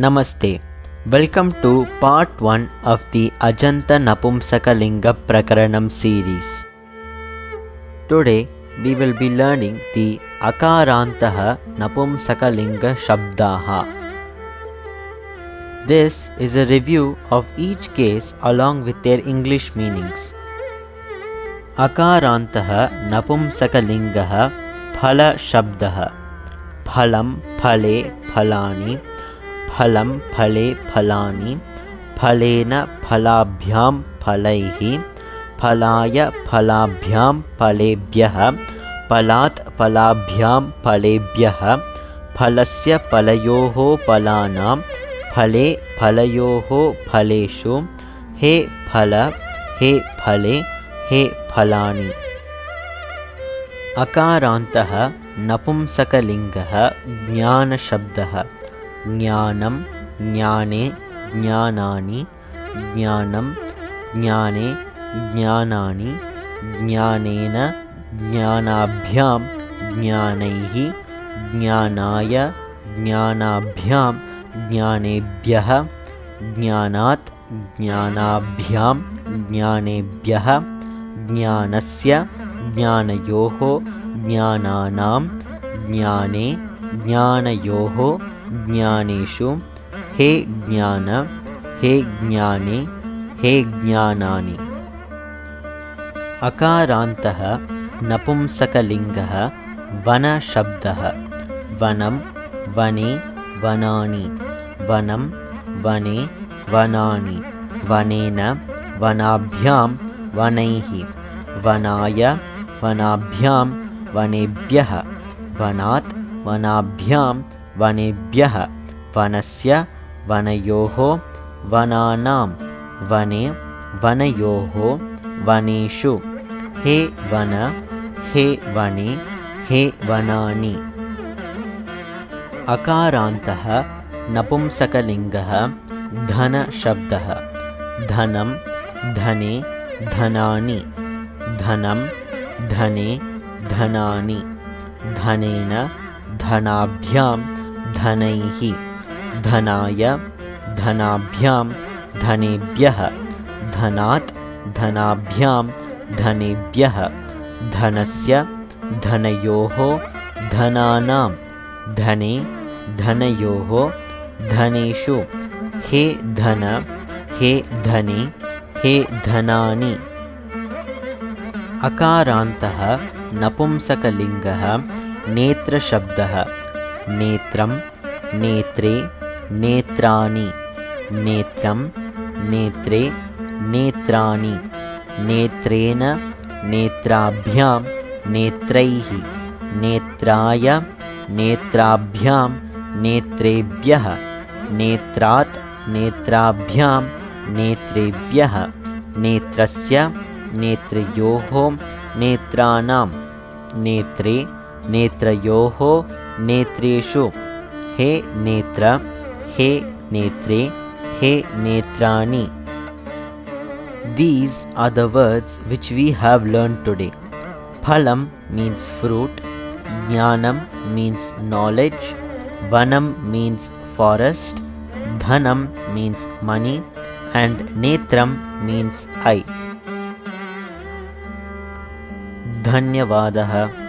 Namaste. Welcome to part 1 of the Ajanta Napumsakalinga Prakaranam series. Today we will be learning the Akarantaha Napumsakalinga Shabdaha. This is a review of each case along with their English meanings. Akarantaha Napumsakalingaha Phala Shabdaha. Phalam Phale Phalani Phalam Phale Phalani Phalena Phalabhyam Phalaihi Phalaya Phalabhyam Phalebhyah Phalat Phalabhyam Phalebhyah Phalasya Phalayoho Phalanam Phale Phalayoho Phaleshu He Phala He Phale He Phalani. Akarantaha Napumsakalingaha Jnana Shabdaha. Jnanam Jnane Jnanani Jnanam Jnane Jnanani Jnanena Jnanabhyam Jnanaihi Jnanaya Jnanabhyam Jnanebhyah Jnanat Jnanabhyam Jnanebhyah Jnanasya Jnanayoho Jnananam Jnane Jnanayoho Jnaneshu He Jnana He Jnane He Jnanani. Akarantaha Napumsakalingaha Vana Shabdaha. Vanam Vane Vanani Vanam Vane Vanani Vanena Vanabhyam Vanaihi Vanaya Vanabhyam Vanebhyah Vanat Vanabhyam Vanebhyah Vanasya Vanayoho Vananam Vane Vanayoho Vaneshu He Vana He Vane He Vanani. Akarantaha Napumsakalingaha Dhana Shabdaha. Dhanam Dhane Dhanani Dhanam Dhane Dhanani Dhanena Dhanabhyam Dhanaihi Dhanaya Dhanabhyam Dhanebhyah Dhanat Dhanabhyam Dhanebhyah Dhanasya Dhanayoho Dhananam Dhane Dhanayoho Dhaneshu He Dhana He Dhane He Dhanani. Akarantaha Napumsakalingaha Netra Shabdaha. Netram Netre Netrani Netram Netre Netrani Netrena Netrabhyam Netraihi Netraya Netrabhyam Netrebhyah Netrat Netrabhyam Netrebhyah Netrasya Netrayoho Netranam Netre Netrayoho Netreshu He Netra He Netre He Netrani. These are the words which we have learned today. Phalam means fruit, Jnanam means knowledge, Vanam means forest, Dhanam means money, and Netram means eye. Dhanyavadaha.